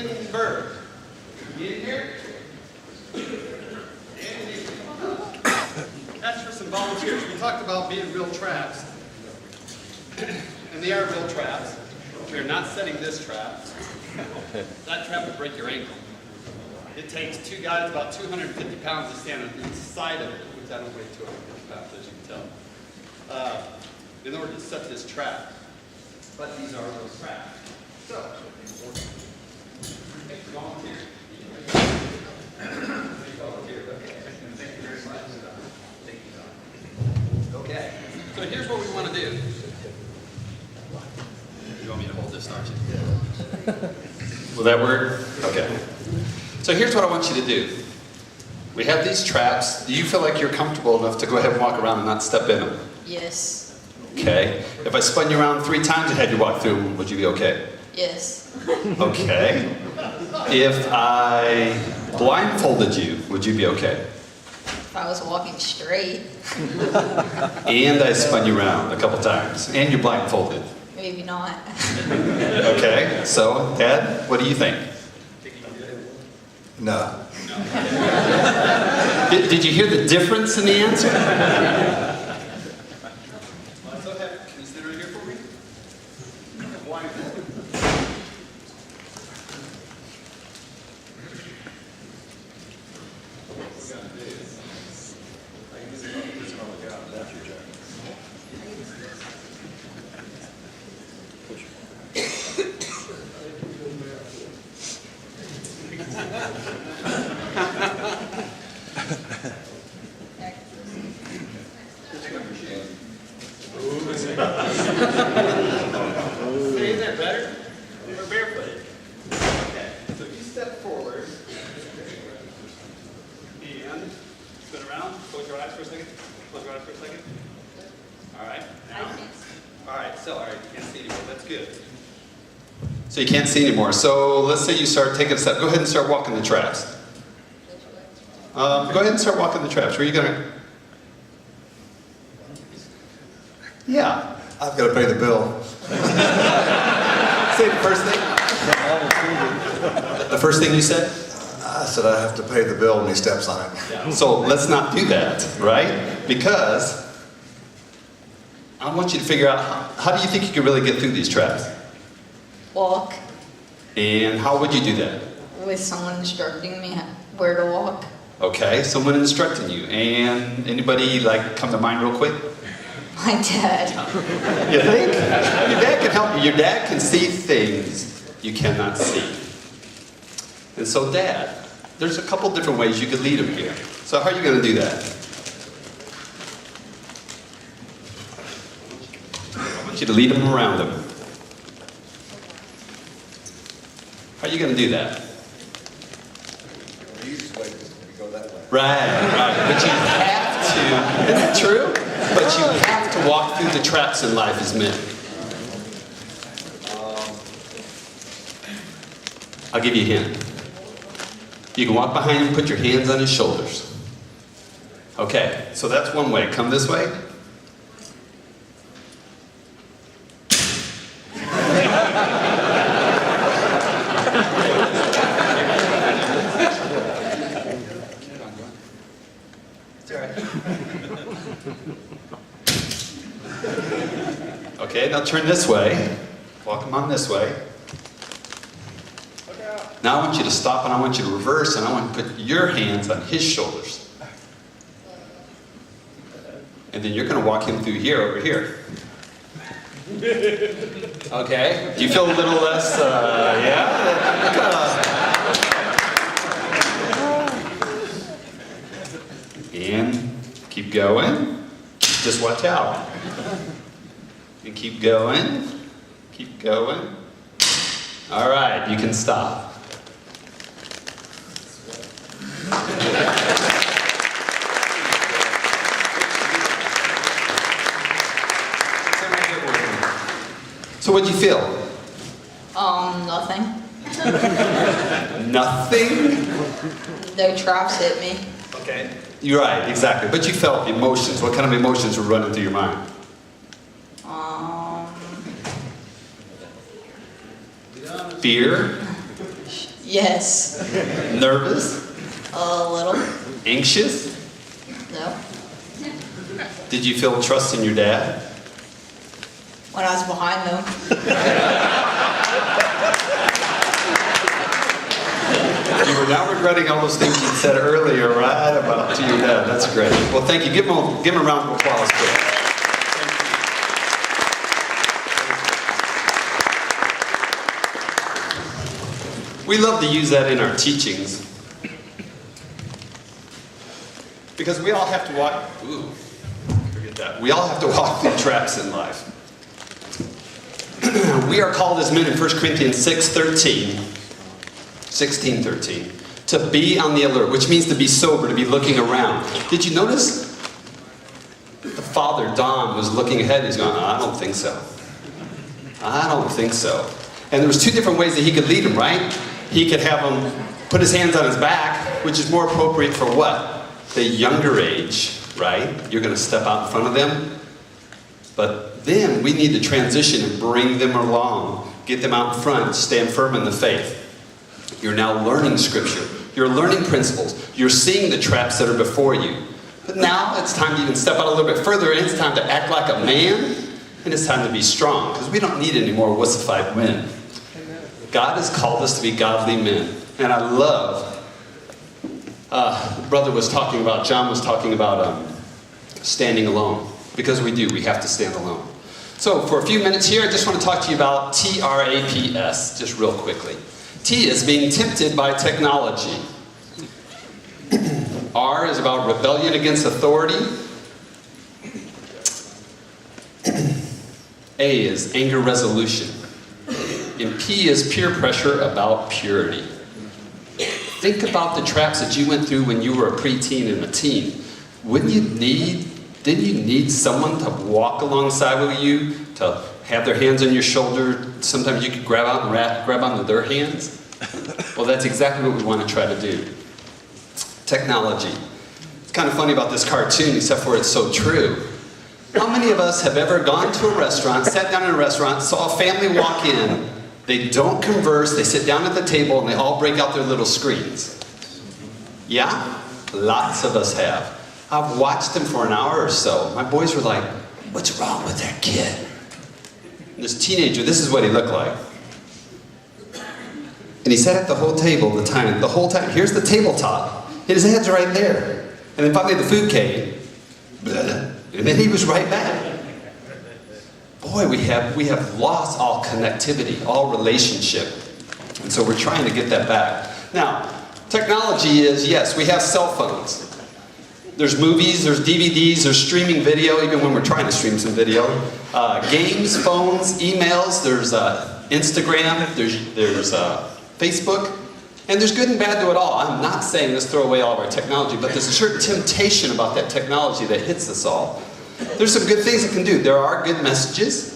Nathan Bird. You in here? That's for some volunteers. We talked about being real traps. And they are real traps. We are not setting this trap. That trap would break your ankle. It takes two guys about 250 pounds to stand inside of it, which I don't weigh 250 pounds, as you can tell, in order to set this trap. But these are those traps. So, volunteer. Volunteer, okay. Thank you very much. Thank you. Okay, so here's what we want to do. You want me to hold this, aren't you? Will that work? Okay. So here's what I want you to do. We have these traps. Do you feel like you're comfortable enough to go ahead and walk around and not step in them? Yes. Okay. If I spun you around 3 times and had you walk through them, would you be okay? Yes. Okay. If I blindfolded you, would you be okay? If I was walking straight, And I spun you around a couple times, and you're blindfolded. maybe not. Okay. So, Dad, what do you think? No. Did you hear the difference in the answer? Can you sit right here for me? Is that better? We're barefooted. Okay, so you step forward and spin around. Close your eyes for a second. Close your eyes for a second. All right. Now. All right, you can't see anymore. That's good. So you can't see anymore. So let's say you start taking a step. Go ahead and start walking the traps. Go ahead and start walking the traps. Where are you going to? Yeah. I've got to pay the bill. Say the first thing. The first thing you said? I said I have to pay the bill when he steps on it. So let's not do that, right? Because I want you to figure out how do you think you can really get through these traps? Walk And how would you do that? with someone instructing me where to walk. Okay, someone instructing you. And anybody like come to mind real quick? My dad. You think? Your dad can help you. Your dad can see things you cannot see. And so, Dad, there's a couple different ways you could lead him here. So how are you going to do that? I want you to lead him around him. How are you going to do that? The easiest way is to go that way. Right. But you have to, isn't that true? But you have to walk through the traps in life as men. I'll give you a hint. You can walk behind him, put your hands on his shoulders. Okay, so that's one way. Come this way. Okay, now turn this way. Walk him on this way. Now I want you to stop and I want you to reverse and I want to put your hands on his shoulders. And then you're going to walk him through here, over here. Okay? Do you feel a little less, And keep going. Just watch out. And keep going. Keep going. All right, you can stop. So what'd you feel? Nothing. Nothing? No traps hit me. Okay. You're right, exactly. But you felt emotions. What kind of emotions were running through your mind? Um, Fear? Yes. Nervous? A little. Anxious? No. Did you feel trust in your dad? When I was behind them. You were now regretting all those things you said earlier, right, about to your dad. That's great. Well, thank you. Give him a round of applause for it. We love to use that in our teachings because we all have to walk. Ooh, forget that. We all have to walk through traps in life. We are called as men in 1 Corinthians 16:13, to be on the alert, which means to be sober, to be looking around. Did you notice the father, Don, was looking ahead and he's going, I don't think so. I don't think so. And there was two different ways that he could lead him, right? He could have him put his hands on his back, which is more appropriate for what? The younger age, right? You're going to step out in front of them. But then we need to transition and bring them along. Get them out in front, stand firm in the faith. You're now learning scripture. You're learning principles. You're seeing the traps that are before you. But now it's time to even step out a little bit further, and it's time to act like a man, and it's time to be strong, because we don't need any more wussified men. God has called us to be godly men. And I love, brother was talking about, John was talking about standing alone. Because we do, we have to stand alone. So for a few minutes here, I just want to talk to you about TRAPS, just real quickly. T is being tempted by technology. R is about rebellion against authority. A is anger resolution. And P is peer pressure about purity. Think about the traps that you went through when you were a preteen and a teen. Didn't you need someone to walk alongside with you, to have their hands on your shoulder? Sometimes you could grab onto their hands. Well, that's exactly what we want to try to do. Technology. It's kind of funny about this cartoon, except for it's so true. How many of us have ever gone to a restaurant, sat down in a restaurant, saw a family walk in, they don't converse, they sit down at the table, and they all break out their little screens? Yeah? Lots of us have. I've watched them for an hour or so. My boys were like, what's wrong with that kid? And this teenager, this is what he looked like. And he sat at the whole table the whole time. Here's the tabletop. And his head's right there. And then finally the food came. And then he was right back. Boy, we have lost all connectivity, all relationship. And so we're trying to get that back. Now, technology is, yes, we have cell phones. There's movies, there's DVDs, there's streaming video, even when we're trying to stream some video. Games, phones, emails, there's Instagram, there's Facebook. And there's good and bad to it all. I'm not saying let's throw away all of our technology, but there's a certain temptation about that technology that hits us all. There's some good things it can do. There are good messages.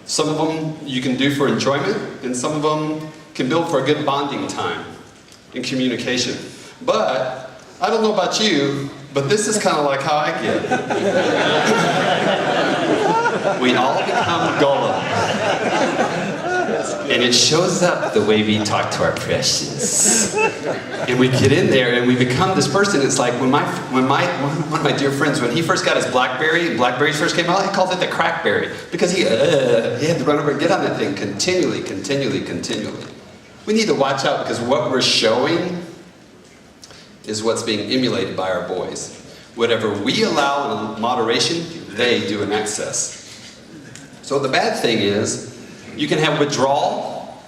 Some of them you can do for enjoyment, and some of them can build for a good bonding time in communication. But I don't know about you, but this is kind of like how I get. We all become gullible. And it shows up the way we talk to our precious. And we get in there and we become this person. It's like when one of my dear friends, when he first got his BlackBerry, Blackberries first came out, he called it the crackberry. Because he had to run over and get on that thing continually. We need to watch out, because what we're showing is what's being emulated by our boys. Whatever we allow in moderation, they do in excess. So the bad thing is, you can have withdrawal,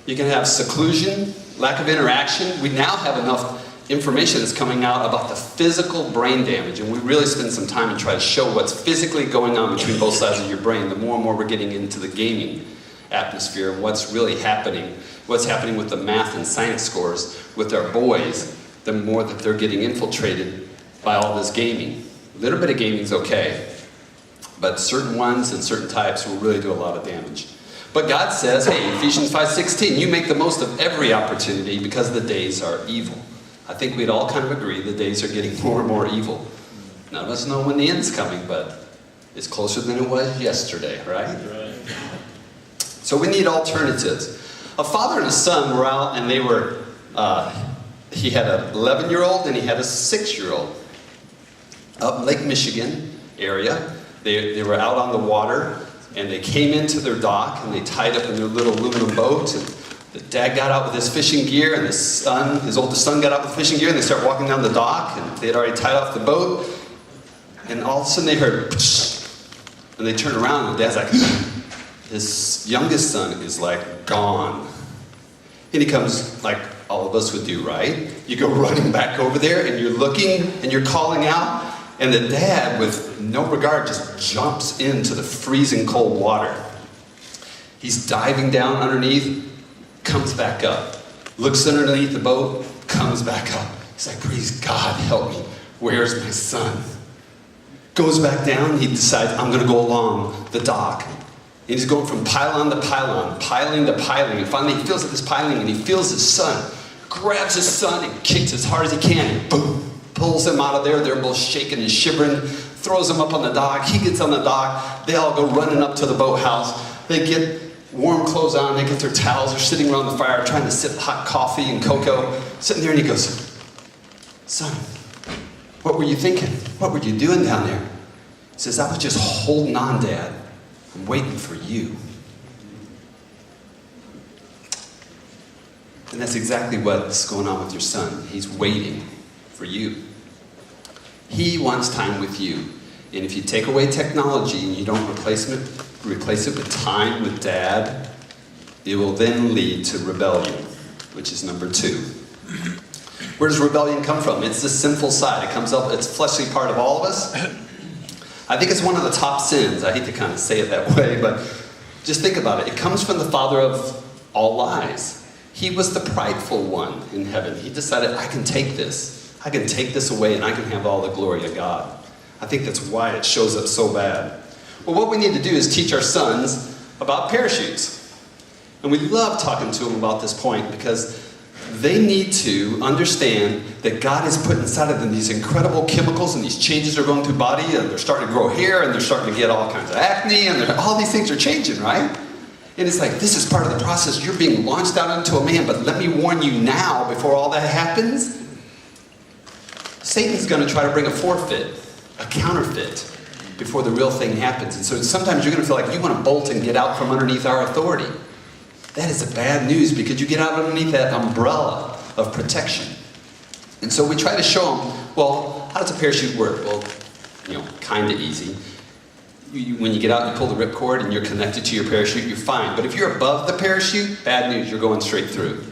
you can have seclusion, lack of interaction. We now have enough information that's coming out about the physical brain damage, and we really spend some time and try to show what's physically going on between both sides of your brain. The more and more we're getting into the gaming atmosphere and what's really happening, what's happening with the math and science scores with our boys, the more that they're getting infiltrated by all this gaming. A little bit of gaming's okay, but certain ones and certain types will really do a lot of damage. But God says, hey, Ephesians 5:16, you make the most of every opportunity because the days are evil. I think we'd all kind of agree the days are getting more and more evil. None of us know when the end's coming, but it's closer than it was yesterday, right? So we need alternatives. A father and a son were out, and they were, he had an 11-year-old and he had a 6-year-old. Up Lake Michigan area, they were out on the water, and they came into their dock, and they tied up in their little aluminum boat, and the dad got out with his fishing gear, and his oldest son got out with fishing gear, and they started walking down the dock, and they had already tied off the boat, and all of a sudden they heard, and they turned around, and the dad's like, his youngest son is like gone. And he comes like all of us would do, right? You go running back over there, and you're looking, and you're calling out, and the dad, with no regard, just jumps into the freezing cold water. He's diving down underneath, comes back up, looks underneath the boat, comes back up. He's like, please God, help me. Where's my son? Goes back down, he decides, I'm gonna go along the dock. And he's going from pylon to pylon, piling to piling, and finally he feels this piling, and he feels his son, grabs his son and kicks as hard as he can, and boom, pulls him out of there. They're both shaking and shivering, throws him up on the dock. He gets on the dock. They all go running up to the boathouse. They get warm clothes on, they get their towels, they're sitting around the fire trying to sip hot coffee and cocoa, sitting there, and he goes, son, what were you thinking? What were you doing down there? He says, I was just holding on, Dad. I'm waiting for you. And that's exactly what's going on with your son. He's waiting for you. He wants time with you. And if you take away technology and you don't replace it with time with Dad, it will then lead to rebellion, which is number 2. Where does rebellion come from? It's the sinful side. It comes up, it's a fleshly part of all of us. I think it's one of the top sins. I hate to kind of say it that way, but just think about it. It comes from the father of all lies. He was the prideful one in heaven. He decided, I can take this. I can take this away and I can have all the glory of God. I think that's why it shows up so bad. Well, what we need to do is teach our sons about parachutes. And we love talking to them about this point because they need to understand that God has put inside of them these incredible chemicals, and these changes are going through body, and they're starting to grow hair, and they're starting to get all kinds of acne, and all these things are changing, right? And it's like, this is part of the process. You're being launched out into a man, but let me warn you now, before all that happens, Satan's going to try to bring a forfeit, a counterfeit, before the real thing happens. And so sometimes you're going to feel like you want to bolt and get out from underneath our authority. That is the bad news, because you get out underneath that umbrella of protection. And so we try to show them, well, how does a parachute work? Well, kind of easy. When you get out, you pull the ripcord and you're connected to your parachute, you're fine. But if you're above the parachute, bad news, you're going straight through.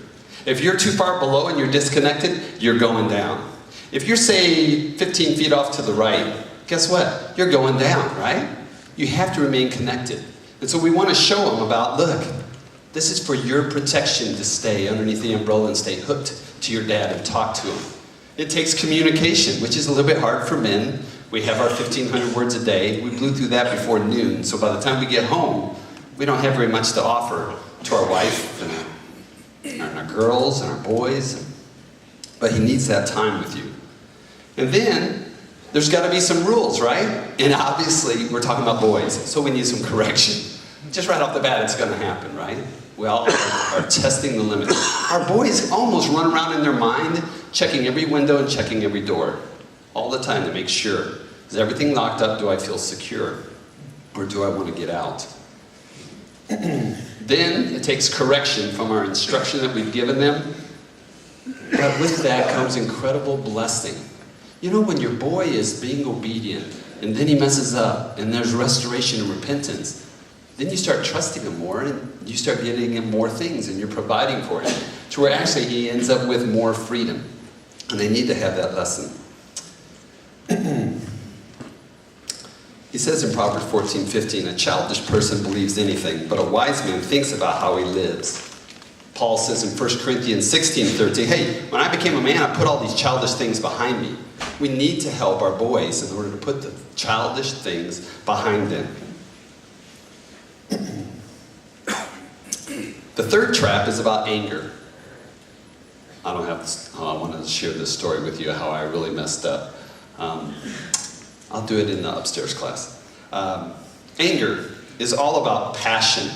If you're too far below and you're disconnected, you're going down. If you're, say, 15 feet off to the right, guess what? You're going down, right? You have to remain connected. And so we want to show them about, look, this is for your protection to stay underneath the umbrella and stay hooked to your dad and talk to him. It takes communication, which is a little bit hard for men. We have our 1,500 words a day. We blew through that before noon, so by the time we get home, we don't have very much to offer to our wife and our girls and our boys. But he needs that time with you. And then, there's got to be some rules, right? And obviously, we're talking about boys, so we need some correction. Just right off the bat, it's going to happen, right? We all are testing the limits. Our boys almost run around in their mind, checking every window and checking every door all the time to make sure. Is everything locked up? Do I feel secure? Or do I want to get out? Then it takes correction from our instruction that we've given them. But with that comes incredible blessing. When your boy is being obedient, and then he messes up, and there's restoration and repentance, then you start trusting him more, and you start getting him more things, and you're providing for him, to where actually he ends up with more freedom. And they need to have that lesson. He says in Proverbs 14:15, a childish person believes anything, but a wise man thinks about how he lives. Paul says in 1 Corinthians 16:13, hey, when I became a man, I put all these childish things behind me. We need to help our boys in order to put the childish things behind them. The third trap is about anger. I wanted to share this story with you, how I really messed up. I'll do it in the upstairs class. Anger is all about passion.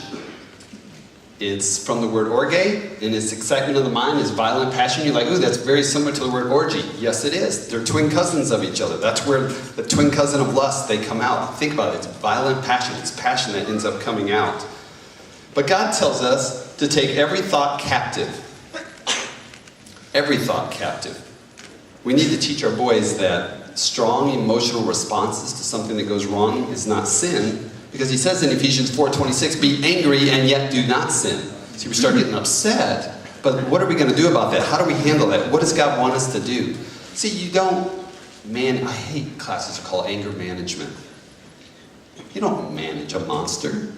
It's from the word orge, and it's excitement of the mind, is violent passion. You're like, ooh, that's very similar to the word orgy. Yes, it is. They're twin cousins of each other. That's where the twin cousin of lust, they come out. Think about it. It's violent passion. It's passion that ends up coming out. But God tells us to take every thought captive. Every thought captive. We need to teach our boys that strong emotional responses to something that goes wrong is not sin. Because he says in Ephesians 4:26, be angry and yet do not sin. See, we start getting upset, but what are we going to do about that? How do we handle that? What does God want us to do? See, you don't, I hate classes called anger management. You don't manage a monster.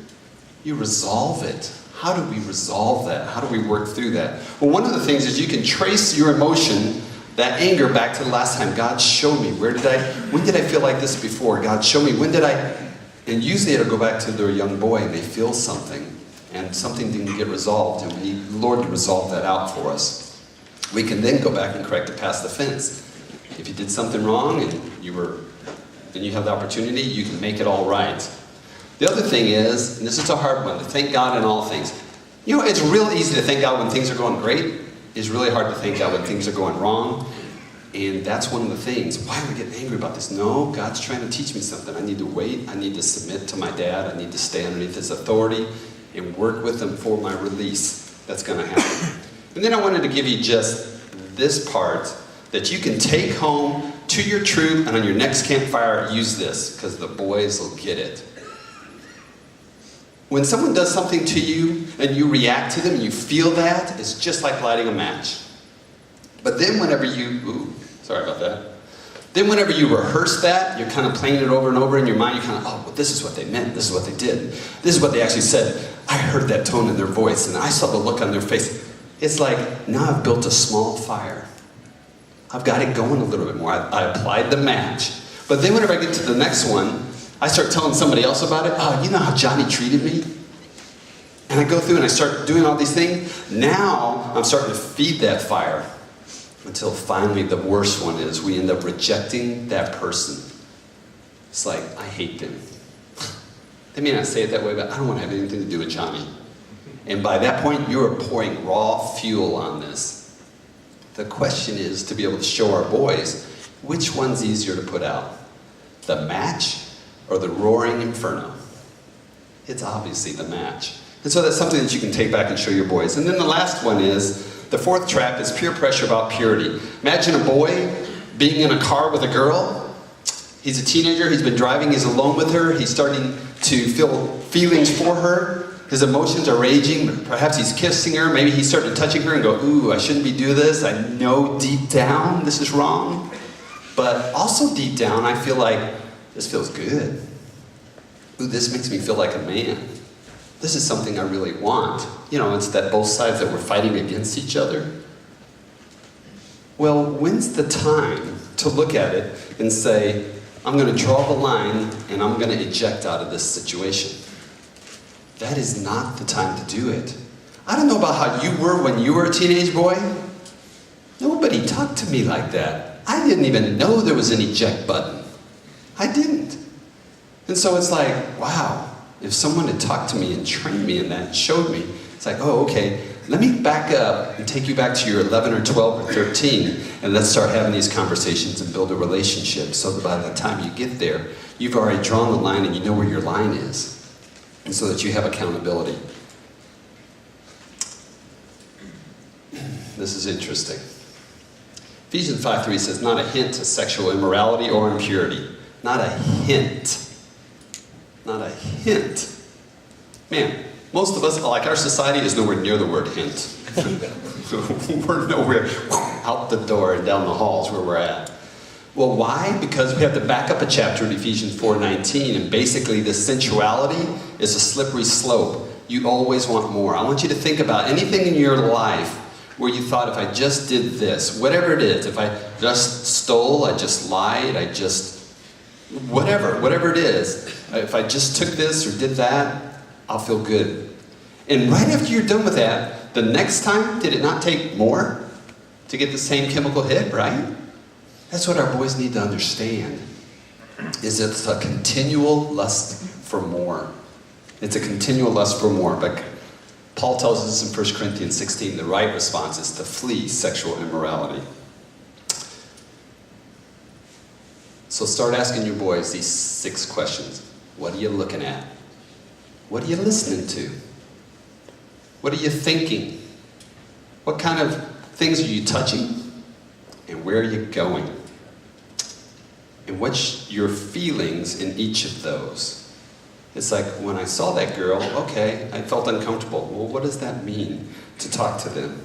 You resolve it. How do we resolve that? How do we work through that? Well, one of the things is you can trace your emotion, that anger, back to the last time. God, show me. When did I feel like this before? God, show me. When did I... And usually it'll go back to their young boy and they feel something and something didn't get resolved, and we need the Lord to resolve that out for us. We can then go back and correct it past the fence. If you did something wrong and you have the opportunity, you can make it all right. The other thing is, and this is a hard one, to thank God in all things. You know, it's real easy to thank God when things are going great. It's really hard to thank God when things are going wrong. And that's one of the things. Why am I getting angry about this? No, God's trying to teach me something. I need to wait. I need to submit to my dad. I need to stay underneath his authority and work with him for my release. That's going to happen. And then I wanted to give you just this part that you can take home to your troop, and on your next campfire, use this, because the boys will get it. When someone does something to you and you react to them and you feel that, it's just like lighting a match. But then whenever sorry about that. Then whenever you rehearse that, you're kind of playing it over and over in your mind, you're kind of, oh, well, this is what they meant, this is what they did. This is what they actually said. I heard that tone in their voice, and I saw the look on their face. It's like, now I've built a small fire. I've got it going a little bit more. I applied the match. But then whenever I get to the next one, I start telling somebody else about it. Oh, you know how Johnny treated me? And I go through and I start doing all these things. Now I'm starting to feed that fire. Until finally the worst one is we end up rejecting that person. It's like, I hate them. They may not say it that way, but I don't want to have anything to do with Johnny. And by that point, you're pouring raw fuel on this. The question is to be able to show our boys, which one's easier to put out? The match or the roaring inferno? It's obviously the match. And so that's something that you can take back and show your boys. And then the last one is, the fourth trap is peer pressure about purity. Imagine a boy being in a car with a girl. He's a teenager, he's been driving, he's alone with her, he's starting to feel feelings for her. His emotions are raging, perhaps he's kissing her, maybe he's starting touching her and go, ooh, I shouldn't be doing this. I know deep down this is wrong. But also deep down, I feel like this feels good. Ooh, this makes me feel like a man. This is something I really want. You know, it's that both sides that we're fighting against each other. Well, when's the time to look at it and say, I'm going to draw the line and I'm going to eject out of this situation? That is not the time to do it. I don't know about how you were when you were a teenage boy. Nobody talked to me like that. I didn't even know there was an eject button. I didn't. And so it's like, wow. If someone had talked to me and trained me in that and showed me, it's like, oh, okay, let me back up and take you back to your 11 or 12 or 13, and let's start having these conversations and build a relationship so that by the time you get there, you've already drawn the line and you know where your line is, and so that you have accountability. This is interesting. Ephesians 5:3 says, not a hint to sexual immorality or impurity. Not a hint. Not a hint. Man, most of us, like our society, is nowhere near the word hint. We're nowhere out the door and down the halls where we're at. Well, why? Because we have to back up a chapter in Ephesians 4:19, and basically the sensuality is a slippery slope. You always want more. I want you to think about anything in your life where you thought, if I just did this, whatever it is, if I just stole, I just lied, I just whatever it is, if I just took this or did that, I'll feel good. And right after you're done with that, the next time, did it not take more to get the same chemical hit, right? That's what our boys need to understand, is it's a continual lust for more. It's a continual lust for more. But Paul tells us in 1 Corinthians 16, the right response is to flee sexual immorality. So start asking your boys these 6 questions. What are you looking at? What are you listening to? What are you thinking? What kind of things are you touching? And where are you going? And what's your feelings in each of those? It's like, when I saw that girl, okay, I felt uncomfortable. Well, what does that mean to talk to them?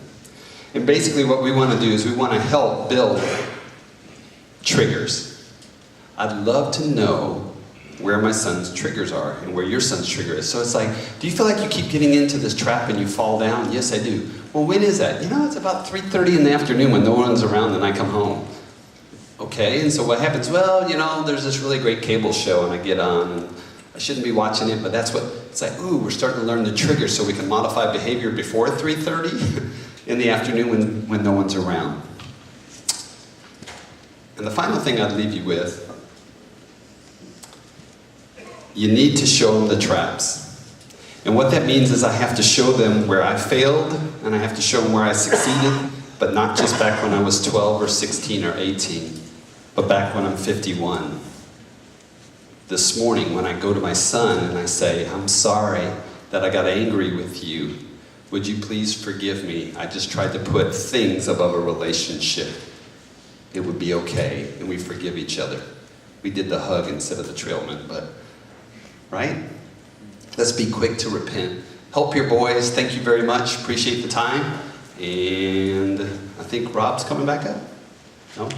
And basically what we want to do is we want to help build triggers. I'd love to know where my son's triggers are and where your son's trigger is. So it's like, do you feel like you keep getting into this trap and you fall down? Yes, I do. Well, when is that? You know, it's about 3:30 in the afternoon when no one's around and I come home. Okay, and so what happens? Well, you know, there's this really great cable show and I get on and I shouldn't be watching it, but that's what, it's like, ooh, we're starting to learn the triggers so we can modify behavior before 3:30 in the afternoon when no one's around. And the final thing I'd leave you with, you need to show them the traps. And what that means is I have to show them where I failed and I have to show them where I succeeded, but not just back when I was 12 or 16 or 18, but back when I'm 51. This morning when I go to my son and I say, I'm sorry that I got angry with you. Would you please forgive me? I just tried to put things above a relationship. It would be okay, and we forgive each other. We did the hug instead of the trailman, but, right? Let's be quick to repent. Help your boys. Thank you very much. Appreciate the time. And I think Rob's coming back up. No?